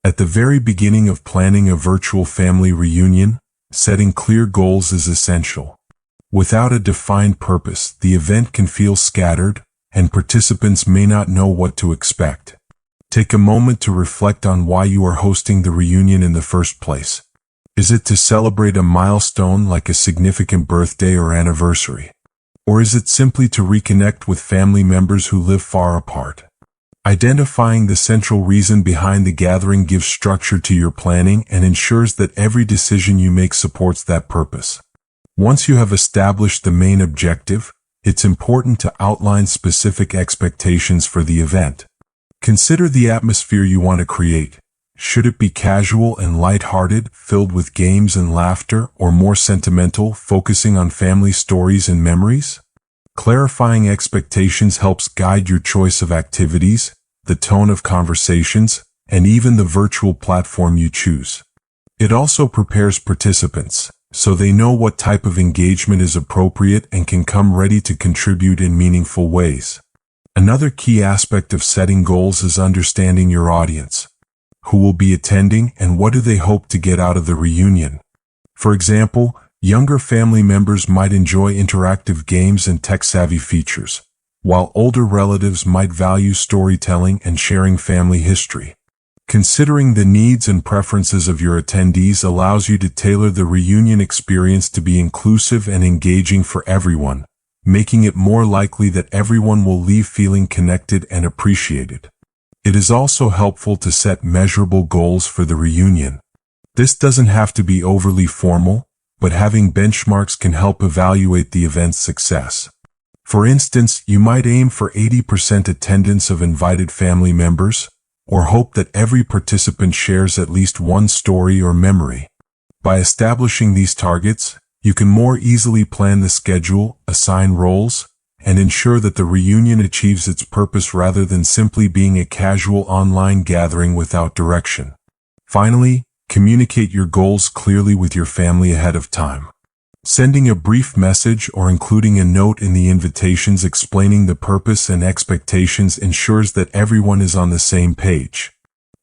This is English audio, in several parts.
At the very beginning of planning a virtual family reunion, setting clear goals is essential. Without a defined purpose, the event can feel scattered, and participants may not know what to expect. Take a moment to reflect on why you are hosting the reunion in the first place. Is it to celebrate a milestone like a significant birthday or anniversary? Or is it simply to reconnect with family members who live far apart? Identifying the central reason behind the gathering gives structure to your planning and ensures that every decision you make supports that purpose. Once you have established the main objective, it's important to outline specific expectations for the event. Consider the atmosphere you want to create. Should it be casual and lighthearted, filled with games and laughter, or more sentimental, focusing on family stories and memories? Clarifying expectations helps guide your choice of activities, the tone of conversations, and even the virtual platform you choose. It also prepares participants, so they know what type of engagement is appropriate and can come ready to contribute in meaningful ways. Another key aspect of setting goals is understanding your audience. Who will be attending and what do they hope to get out of the reunion? For example, younger family members might enjoy interactive games and tech-savvy features, while older relatives might value storytelling and sharing family history. Considering the needs and preferences of your attendees allows you to tailor the reunion experience to be inclusive and engaging for everyone, making it more likely that everyone will leave feeling connected and appreciated. It is also helpful to set measurable goals for the reunion. This doesn't have to be overly formal, but having benchmarks can help evaluate the event's success. For instance, you might aim for 80% attendance of invited family members, or hope that every participant shares at least one story or memory. By establishing these targets, you can more easily plan the schedule, assign roles, and ensure that the reunion achieves its purpose rather than simply being a casual online gathering without direction. Finally, communicate your goals clearly with your family ahead of time. Sending a brief message or including a note in the invitations explaining the purpose and expectations ensures that everyone is on the same page.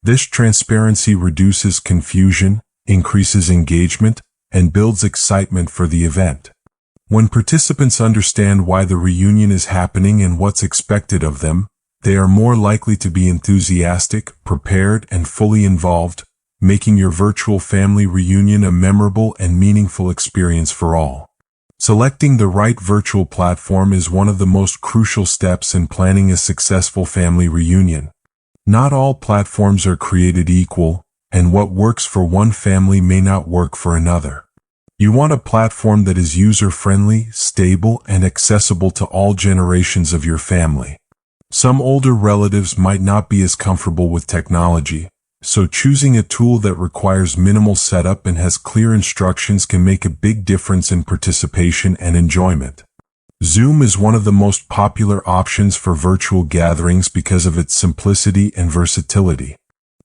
This transparency reduces confusion, increases engagement, and builds excitement for the event. When participants understand why the reunion is happening and what's expected of them, they are more likely to be enthusiastic, prepared, and fully involved, making your virtual family reunion a memorable and meaningful experience for all. Selecting the right virtual platform is one of the most crucial steps in planning a successful family reunion. Not all platforms are created equal, and what works for one family may not work for another. You want a platform that is user-friendly, stable, and accessible to all generations of your family. Some older relatives might not be as comfortable with technology, so choosing a tool that requires minimal setup and has clear instructions can make a big difference in participation and enjoyment. Zoom is one of the most popular options for virtual gatherings because of its simplicity and versatility.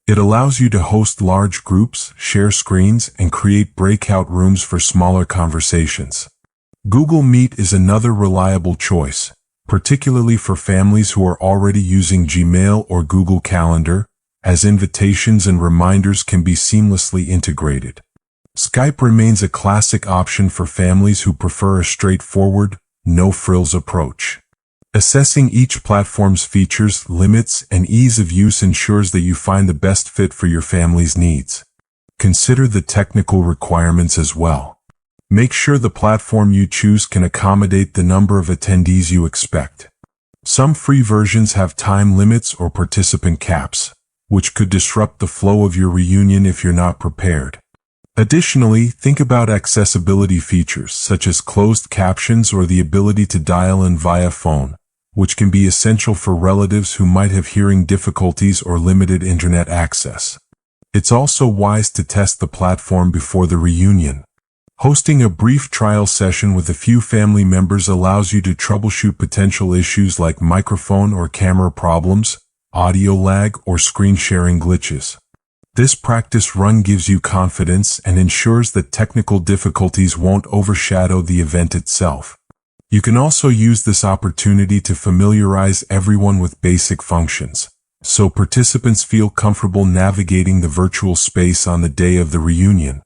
It allows you to host large groups, share screens, and create breakout rooms for smaller conversations. Google Meet is another reliable choice, particularly for families who are already using Gmail or Google Calendar, as invitations and reminders can be seamlessly integrated. Skype remains a classic option for families who prefer a straightforward, no-frills approach. Assessing each platform's features, limits, and ease of use ensures that you find the best fit for your family's needs. Consider the technical requirements as well. Make sure the platform you choose can accommodate the number of attendees you expect. Some free versions have time limits or participant caps, which could disrupt the flow of your reunion if you're not prepared. Additionally, think about accessibility features such as closed captions or the ability to dial in via phone, which can be essential for relatives who might have hearing difficulties or limited internet access. It's also wise to test the platform before the reunion. Hosting a brief trial session with a few family members allows you to troubleshoot potential issues like microphone or camera problems, audio lag, or screen sharing glitches. This practice run gives you confidence and ensures that technical difficulties won't overshadow the event itself. You can also use this opportunity to familiarize everyone with basic functions, so participants feel comfortable navigating the virtual space on the day of the reunion.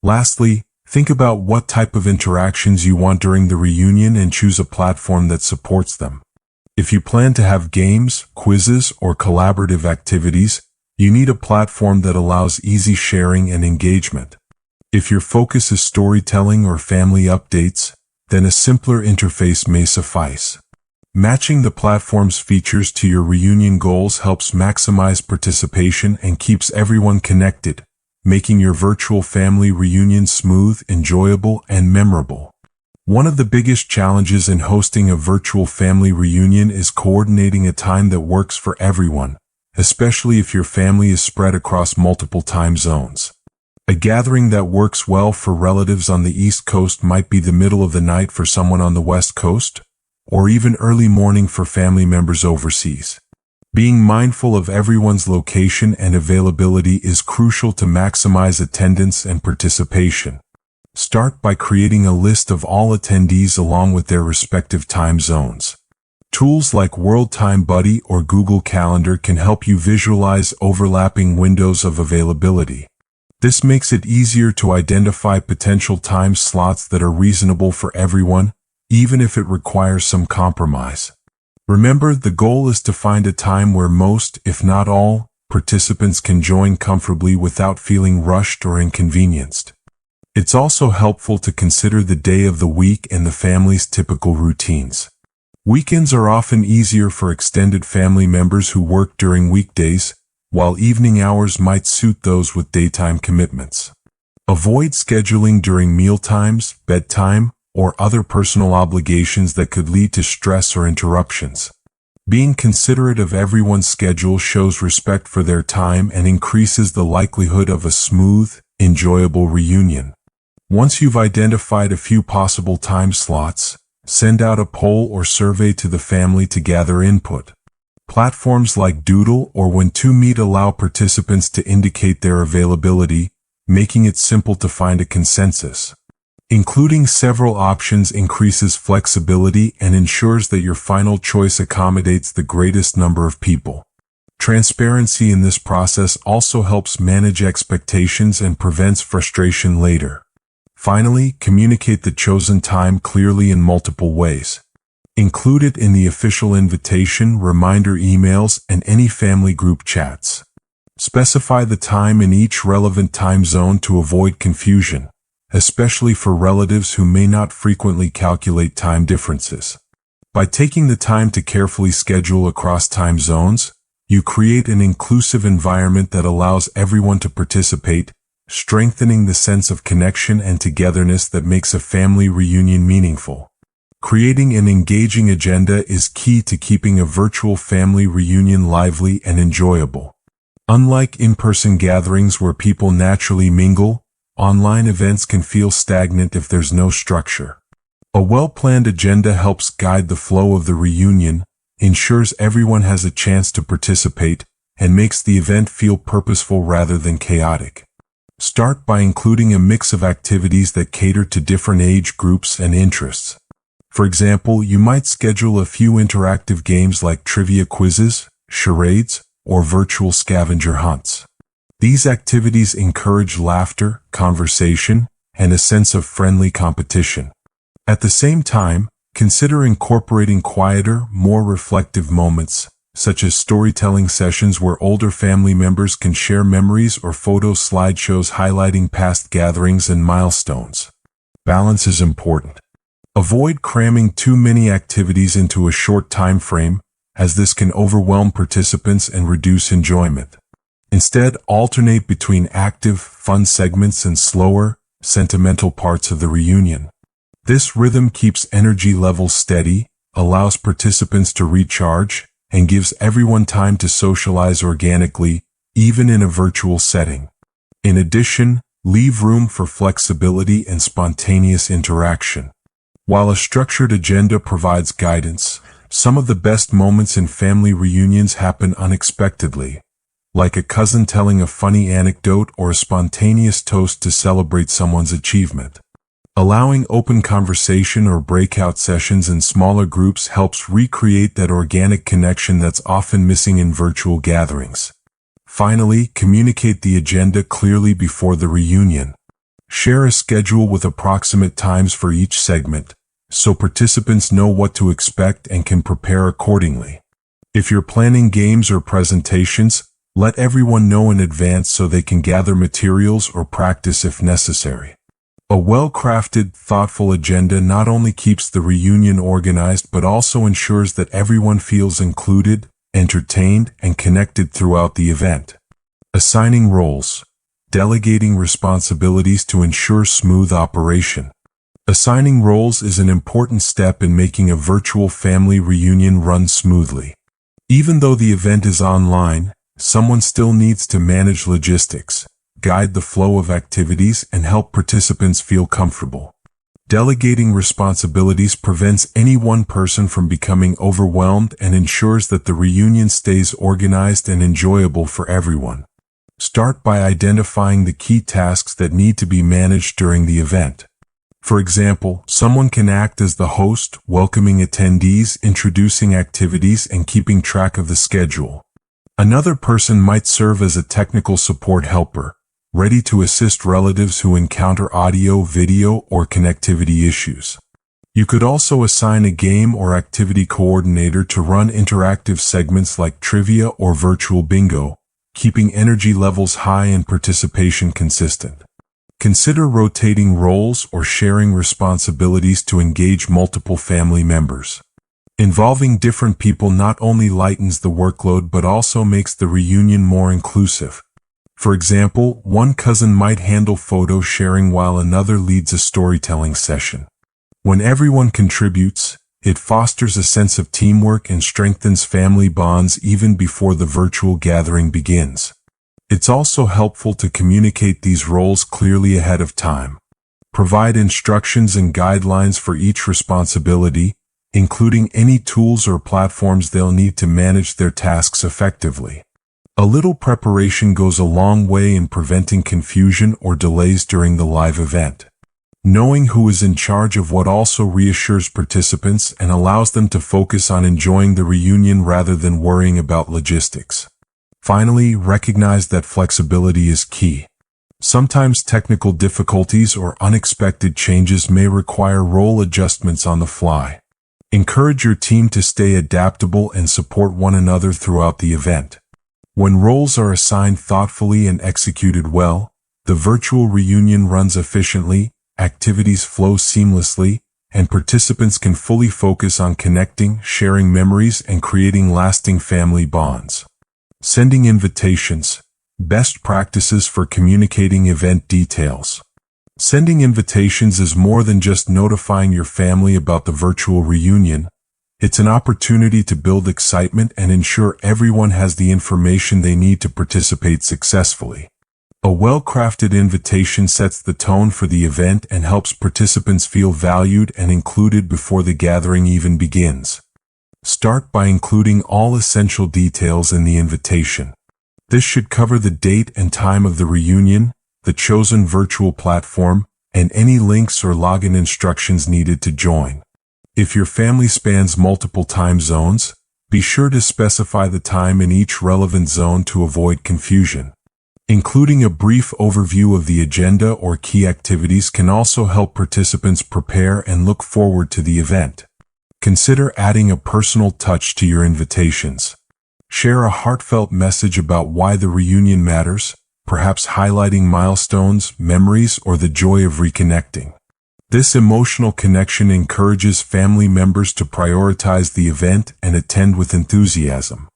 Lastly, think about what type of interactions you want during the reunion and choose a platform that supports them. If you plan to have games, quizzes, or collaborative activities, you need a platform that allows easy sharing and engagement. If your focus is storytelling or family updates, then a simpler interface may suffice. Matching the platform's features to your reunion goals helps maximize participation and keeps everyone connected, making your virtual family reunion smooth, enjoyable, and memorable. One of the biggest challenges in hosting a virtual family reunion is coordinating a time that works for everyone, especially if your family is spread across multiple time zones. A gathering that works well for relatives on the East Coast might be the middle of the night for someone on the West Coast, or even early morning for family members overseas. Being mindful of everyone's location and availability is crucial to maximize attendance and participation. Start by creating a list of all attendees along with their respective time zones. Tools like World Time Buddy or Google Calendar can help you visualize overlapping windows of availability. This makes it easier to identify potential time slots that are reasonable for everyone, even if it requires some compromise. Remember, the goal is to find a time where most, if not all, participants can join comfortably without feeling rushed or inconvenienced. It's also helpful to consider the day of the week and the family's typical routines. Weekends are often easier for extended family members who work during weekdays, while evening hours might suit those with daytime commitments. Avoid scheduling during mealtimes, bedtime, or other personal obligations that could lead to stress or interruptions. Being considerate of everyone's schedule shows respect for their time and increases the likelihood of a smooth, enjoyable reunion. Once you've identified a few possible time slots, send out a poll or survey to the family to gather input. Platforms like Doodle or When2Meet allow participants to indicate their availability, making it simple to find a consensus. Including several options increases flexibility and ensures that your final choice accommodates the greatest number of people. Transparency in this process also helps manage expectations and prevents frustration later. Finally, communicate the chosen time clearly in multiple ways. Include it in the official invitation, reminder emails, and any family group chats. Specify the time in each relevant time zone to avoid confusion, especially for relatives who may not frequently calculate time differences. By taking the time to carefully schedule across time zones, you create an inclusive environment that allows everyone to participate, strengthening the sense of connection and togetherness that makes a family reunion meaningful. Creating an engaging agenda is key to keeping a virtual family reunion lively and enjoyable. Unlike in-person gatherings where people naturally mingle, online events can feel stagnant if there's no structure. A well-planned agenda helps guide the flow of the reunion, ensures everyone has a chance to participate, and makes the event feel purposeful rather than chaotic. Start by including a mix of activities that cater to different age groups and interests. For example, you might schedule a few interactive games like trivia quizzes, charades, or virtual scavenger hunts. These activities encourage laughter, conversation, and a sense of friendly competition. At the same time, consider incorporating quieter, more reflective moments, such as storytelling sessions where older family members can share memories or photo slideshows highlighting past gatherings and milestones. Balance is important. Avoid cramming too many activities into a short time frame, as this can overwhelm participants and reduce enjoyment. Instead, alternate between active, fun segments and slower, sentimental parts of the reunion. This rhythm keeps energy levels steady, allows participants to recharge, and gives everyone time to socialize organically, even in a virtual setting. In addition, leave room for flexibility and spontaneous interaction. While a structured agenda provides guidance, some of the best moments in family reunions happen unexpectedly, like a cousin telling a funny anecdote or a spontaneous toast to celebrate someone's achievement. Allowing open conversation or breakout sessions in smaller groups helps recreate that organic connection that's often missing in virtual gatherings. Finally, communicate the agenda clearly before the reunion. Share a schedule with approximate times for each segment, so participants know what to expect and can prepare accordingly. If you're planning games or presentations, let everyone know in advance so they can gather materials or practice if necessary. A well-crafted, thoughtful agenda not only keeps the reunion organized but also ensures that everyone feels included, entertained, and connected throughout the event. Assigning roles. Delegating responsibilities to ensure smooth operation. Assigning roles is an important step in making a virtual family reunion run smoothly. Even though the event is online, someone still needs to manage logistics, guide the flow of activities, and help participants feel comfortable. Delegating responsibilities prevents any one person from becoming overwhelmed and ensures that the reunion stays organized and enjoyable for everyone. Start by identifying the key tasks that need to be managed during the event. For example, someone can act as the host, welcoming attendees, introducing activities, and keeping track of the schedule. Another person might serve as a technical support helper, ready to assist relatives who encounter audio, video, or connectivity issues. You could also assign a game or activity coordinator to run interactive segments like trivia or virtual bingo, keeping energy levels high and participation consistent. Consider rotating roles or sharing responsibilities to engage multiple family members. Involving different people not only lightens the workload but also makes the reunion more inclusive. For example, one cousin might handle photo sharing while another leads a storytelling session. When everyone contributes, it fosters a sense of teamwork and strengthens family bonds even before the virtual gathering begins. It's also helpful to communicate these roles clearly ahead of time. Provide instructions and guidelines for each responsibility, including any tools or platforms they'll need to manage their tasks effectively. A little preparation goes a long way in preventing confusion or delays during the live event. Knowing who is in charge of what also reassures participants and allows them to focus on enjoying the reunion rather than worrying about logistics. Finally, recognize that flexibility is key. Sometimes technical difficulties or unexpected changes may require role adjustments on the fly. Encourage your team to stay adaptable and support one another throughout the event. When roles are assigned thoughtfully and executed well, the virtual reunion runs efficiently, activities flow seamlessly, and participants can fully focus on connecting, sharing memories, and creating lasting family bonds. Sending invitations. Best practices for communicating event details. Sending invitations is more than just notifying your family about the virtual reunion. It's an opportunity to build excitement and ensure everyone has the information they need to participate successfully. A well-crafted invitation sets the tone for the event and helps participants feel valued and included before the gathering even begins. Start by including all essential details in the invitation. This should cover the date and time of the reunion, the chosen virtual platform, and any links or login instructions needed to join. If your family spans multiple time zones, be sure to specify the time in each relevant zone to avoid confusion. Including a brief overview of the agenda or key activities can also help participants prepare and look forward to the event. Consider adding a personal touch to your invitations. Share a heartfelt message about why the reunion matters, perhaps highlighting milestones, memories, or the joy of reconnecting. This emotional connection encourages family members to prioritize the event and attend with enthusiasm.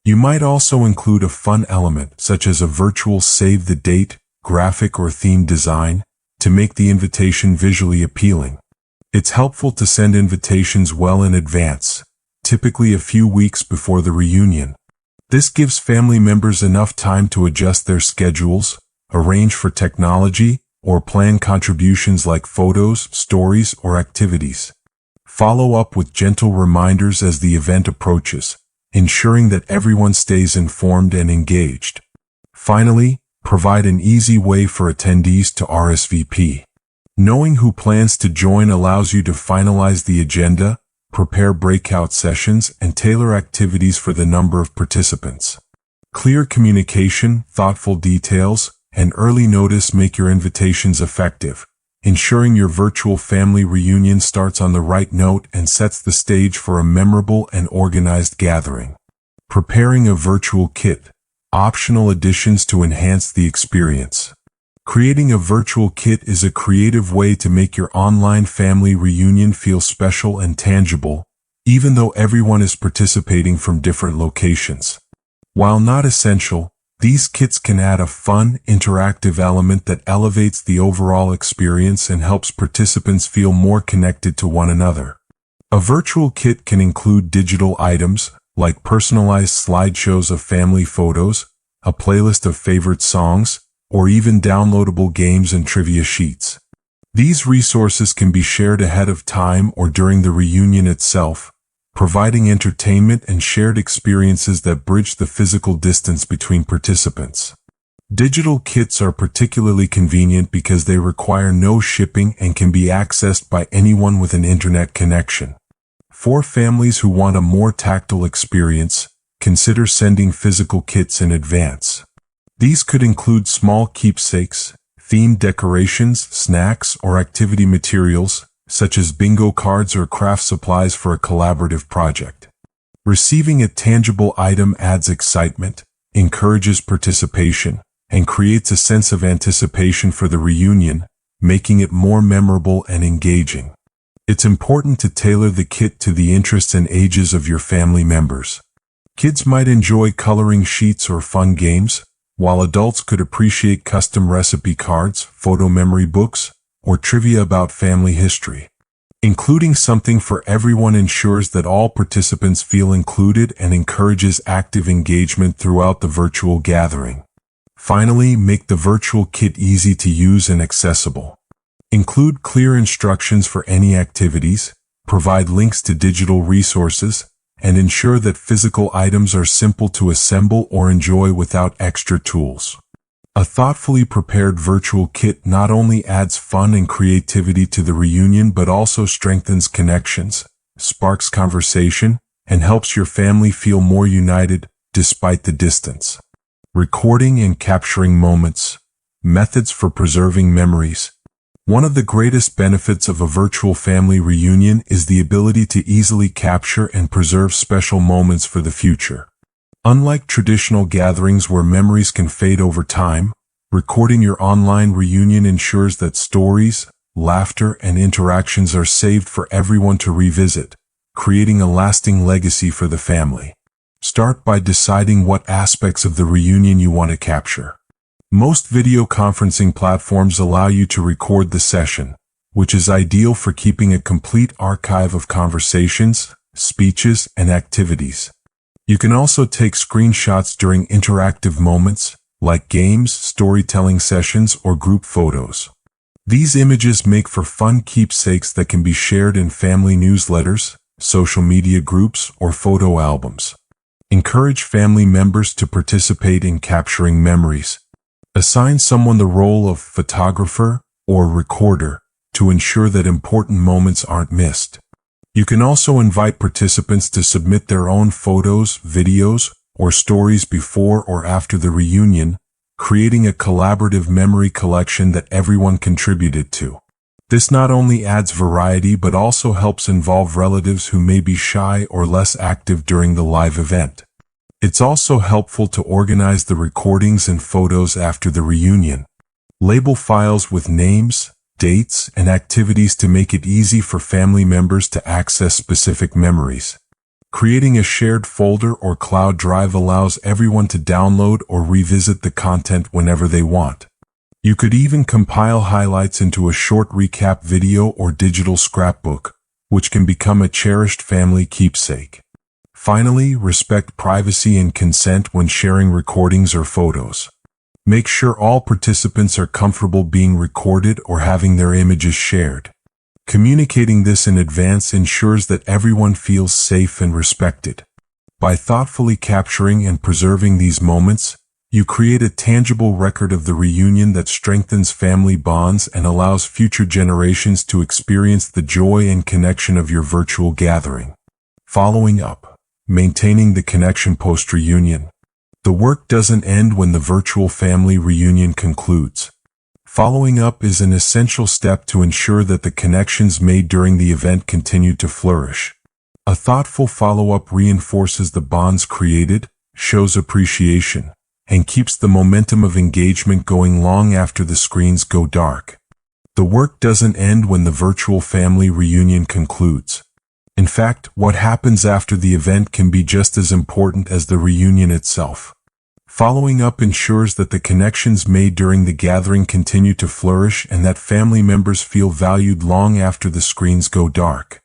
You might also include a fun element, such as a virtual save the date, graphic or theme design, to make the invitation visually appealing. It's helpful to send invitations well in advance, typically a few weeks before the reunion. This gives family members enough time to adjust their schedules, arrange for technology, or plan contributions like photos, stories, or activities. Follow up with gentle reminders as the event approaches, ensuring that everyone stays informed and engaged. Finally, provide an easy way for attendees to RSVP. Knowing who plans to join allows you to finalize the agenda, prepare breakout sessions, and tailor activities for the number of participants. Clear communication, thoughtful details, and early notice make your invitations effective, ensuring your virtual family reunion starts on the right note and sets the stage for a memorable and organized gathering. Preparing a virtual kit. Optional additions to enhance the experience. Creating a virtual kit is a creative way to make your online family reunion feel special and tangible, even though everyone is participating from different locations. While not essential, these kits can add a fun, interactive element that elevates the overall experience and helps participants feel more connected to one another. A virtual kit can include digital items, like personalized slideshows of family photos, a playlist of favorite songs, or even downloadable games and trivia sheets. These resources can be shared ahead of time or during the reunion itself, providing entertainment and shared experiences that bridge the physical distance between participants. Digital kits are particularly convenient because they require no shipping and can be accessed by anyone with an internet connection. For families who want a more tactile experience, consider sending physical kits in advance. These could include small keepsakes, themed decorations, snacks, or activity materials, such as bingo cards or craft supplies for a collaborative project. Receiving a tangible item adds excitement, encourages participation, and creates a sense of anticipation for the reunion, making it more memorable and engaging. It's important to tailor the kit to the interests and ages of your family members. Kids might enjoy coloring sheets or fun games, while adults could appreciate custom recipe cards, photo memory books, or trivia about family history. Including something for everyone ensures that all participants feel included and encourages active engagement throughout the virtual gathering. Finally, make the virtual kit easy to use and accessible. Include clear instructions for any activities, provide links to digital resources, and ensure that physical items are simple to assemble or enjoy without extra tools. A thoughtfully prepared virtual kit not only adds fun and creativity to the reunion but also strengthens connections, sparks conversation, and helps your family feel more united despite the distance. Recording and capturing moments. Methods for preserving memories. One of the greatest benefits of a virtual family reunion is the ability to easily capture and preserve special moments for the future. Unlike traditional gatherings where memories can fade over time, recording your online reunion ensures that stories, laughter, and interactions are saved for everyone to revisit, creating a lasting legacy for the family. Start by deciding what aspects of the reunion you want to capture. Most video conferencing platforms allow you to record the session, which is ideal for keeping a complete archive of conversations, speeches, and activities. You can also take screenshots during interactive moments, like games, storytelling sessions, or group photos. These images make for fun keepsakes that can be shared in family newsletters, social media groups, or photo albums. Encourage family members to participate in capturing memories. Assign someone the role of photographer or recorder to ensure that important moments aren't missed. You can also invite participants to submit their own photos, videos, or stories before or after the reunion, creating a collaborative memory collection that everyone contributed to. This not only adds variety but also helps involve relatives who may be shy or less active during the live event. It's also helpful to organize the recordings and photos after the reunion. Label files with names, dates, and activities to make it easy for family members to access specific memories. Creating a shared folder or cloud drive allows everyone to download or revisit the content whenever they want. You could even compile highlights into a short recap video or digital scrapbook, which can become a cherished family keepsake. Finally, respect privacy and consent when sharing recordings or photos. Make sure all participants are comfortable being recorded or having their images shared. Communicating this in advance ensures that everyone feels safe and respected. By thoughtfully capturing and preserving these moments, You create a tangible record of the reunion that strengthens family bonds and allows future generations to experience the joy and connection of your virtual gathering. Following up. Maintaining the connection post-reunion. The work doesn't end when the virtual family reunion concludes. Following up is an essential step to ensure that the connections made during the event continue to flourish. A thoughtful follow-up reinforces the bonds created, shows appreciation, and keeps the momentum of engagement going long after the screens go dark. The work doesn't end when the virtual family reunion concludes. In fact, what happens after the event can be just as important as the reunion itself. Following up ensures that the connections made during the gathering continue to flourish and that family members feel valued long after the screens go dark.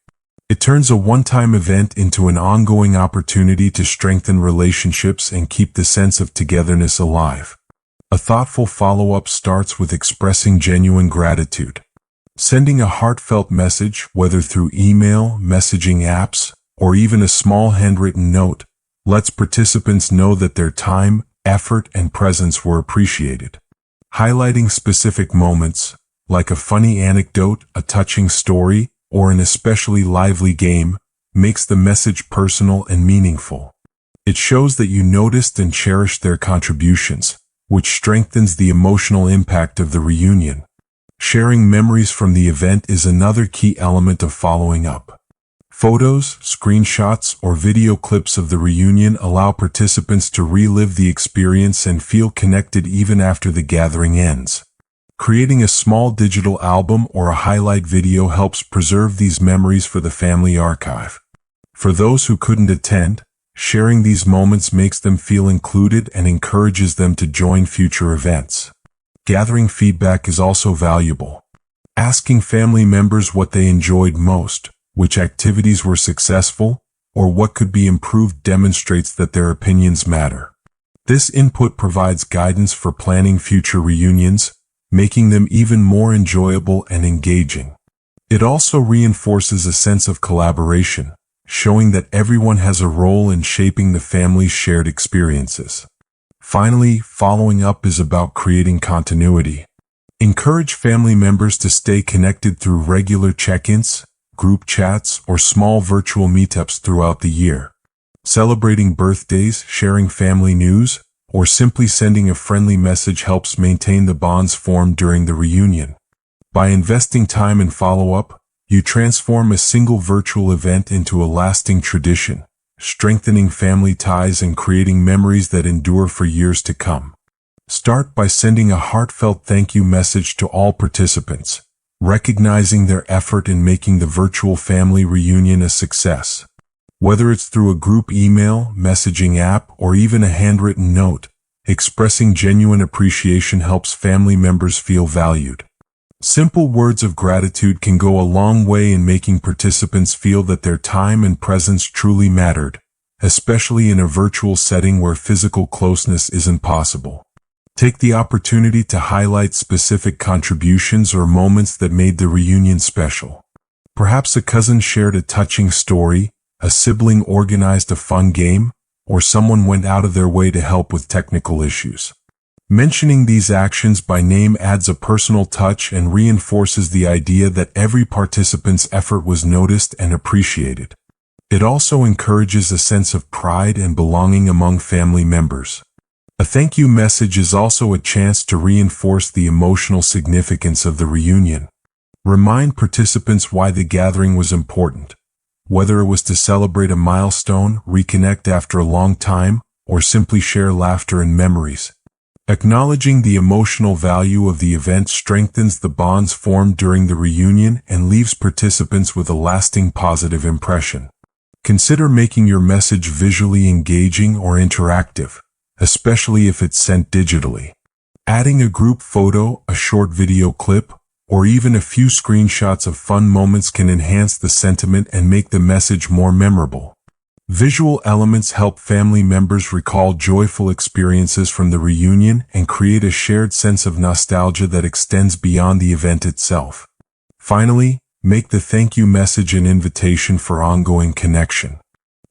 It turns a one-time event into an ongoing opportunity to strengthen relationships and keep the sense of togetherness alive. A thoughtful follow-up starts with expressing genuine gratitude. Sending a heartfelt message, whether through email, messaging apps, or even a small handwritten note, lets participants know that their time, effort, and presence were appreciated. Highlighting specific moments, like a funny anecdote, a touching story, or an especially lively game, makes the message personal and meaningful. It shows that you noticed and cherished their contributions, which strengthens the emotional impact of the reunion. Sharing memories from the event is another key element of following up. Photos, screenshots, or video clips of the reunion allow participants to relive the experience and feel connected even after the gathering ends. Creating a small digital album or a highlight video helps preserve these memories for the family archive. For those who couldn't attend, sharing these moments makes them feel included and encourages them to join future events. Gathering feedback is also valuable. Asking family members what they enjoyed most, which activities were successful, or what could be improved demonstrates that their opinions matter. This input provides guidance for planning future reunions, making them even more enjoyable and engaging. It also reinforces a sense of collaboration, showing that everyone has a role in shaping the family's shared experiences. Finally, following up is about creating continuity. Encourage family members to stay connected through regular check-ins, group chats, or small virtual meetups throughout the year. Celebrating birthdays, sharing family news, or simply sending a friendly message helps maintain the bonds formed during the reunion. By investing time in follow-up, you transform a single virtual event into a lasting tradition, strengthening family ties and creating memories that endure for years to come. Start by sending a heartfelt thank you message to all participants, recognizing their effort in making the virtual family reunion a success. Whether it's through a group email, messaging app, or even a handwritten note, expressing genuine appreciation helps family members feel valued. Simple words of gratitude can go a long way in making participants feel that their time and presence truly mattered, especially in a virtual setting where physical closeness isn't possible. Take the opportunity to highlight specific contributions or moments that made the reunion special. Perhaps a cousin shared a touching story, a sibling organized a fun game, or someone went out of their way to help with technical issues. Mentioning these actions by name adds a personal touch and reinforces the idea that every participant's effort was noticed and appreciated. It also encourages a sense of pride and belonging among family members. A thank you message is also a chance to reinforce the emotional significance of the reunion. Remind participants why the gathering was important, whether it was to celebrate a milestone, reconnect after a long time, or simply share laughter and memories. Acknowledging the emotional value of the event strengthens the bonds formed during the reunion and leaves participants with a lasting positive impression. Consider making your message visually engaging or interactive, especially if it's sent digitally. Adding a group photo, a short video clip, or even a few screenshots of fun moments can enhance the sentiment and make the message more memorable. Visual elements help family members recall joyful experiences from the reunion and create a shared sense of nostalgia that extends beyond the event itself. Finally, make the thank you message an invitation for ongoing connection.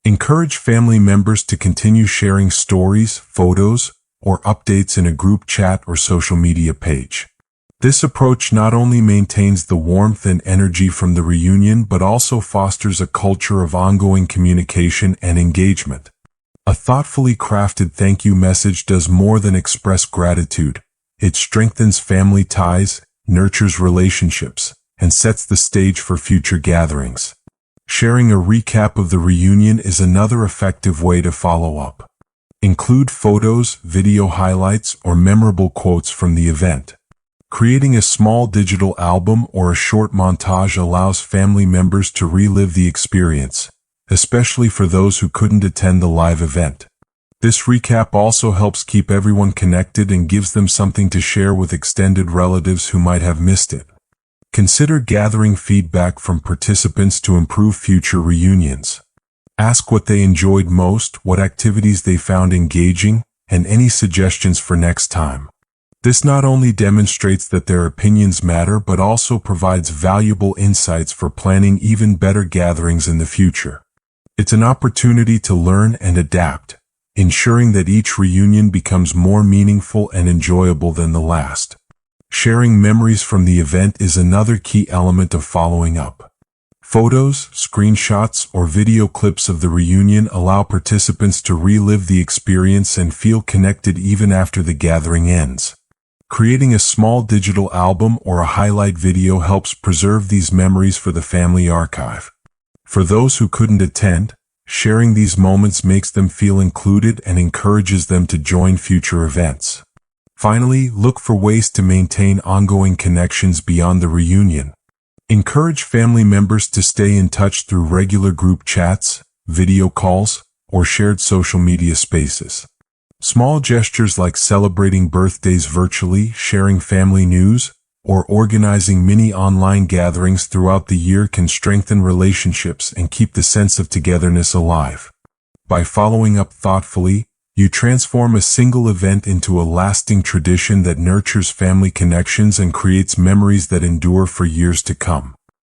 Encourage family members to continue sharing stories, photos, or updates in a group chat or social media page. This approach not only maintains the warmth and energy from the reunion but also fosters a culture of ongoing communication and engagement. A thoughtfully crafted thank you message does more than express gratitude. It strengthens family ties, nurtures relationships, and sets the stage for future gatherings. Sharing a recap of the reunion is another effective way to follow up. Include photos, video highlights, or memorable quotes from the event. Creating a small digital album or a short montage allows family members to relive the experience, especially for those who couldn't attend the live event. This recap also helps keep everyone connected and gives them something to share with extended relatives who might have missed it. Consider gathering feedback from participants to improve future reunions. Ask what they enjoyed most, what activities they found engaging, and any suggestions for next time. This not only demonstrates that their opinions matter but also provides valuable insights for planning even better gatherings in the future. It's an opportunity to learn and adapt, ensuring that each reunion becomes more meaningful and enjoyable than the last. Sharing memories from the event is another key element of following up. Photos, screenshots, or video clips of the reunion allow participants to relive the experience and feel connected even after the gathering ends. Creating a small digital album or a highlight video helps preserve these memories for the family archive. For those who couldn't attend, sharing these moments makes them feel included and encourages them to join future events. Finally, look for ways to maintain ongoing connections beyond the reunion. Encourage family members to stay in touch through regular group chats, video calls, or shared social media spaces. Small gestures like celebrating birthdays virtually, sharing family news, or organizing mini online gatherings throughout the year can strengthen relationships and keep the sense of togetherness alive. By following up thoughtfully, you transform a single event into a lasting tradition that nurtures family connections and creates memories that endure for years to come.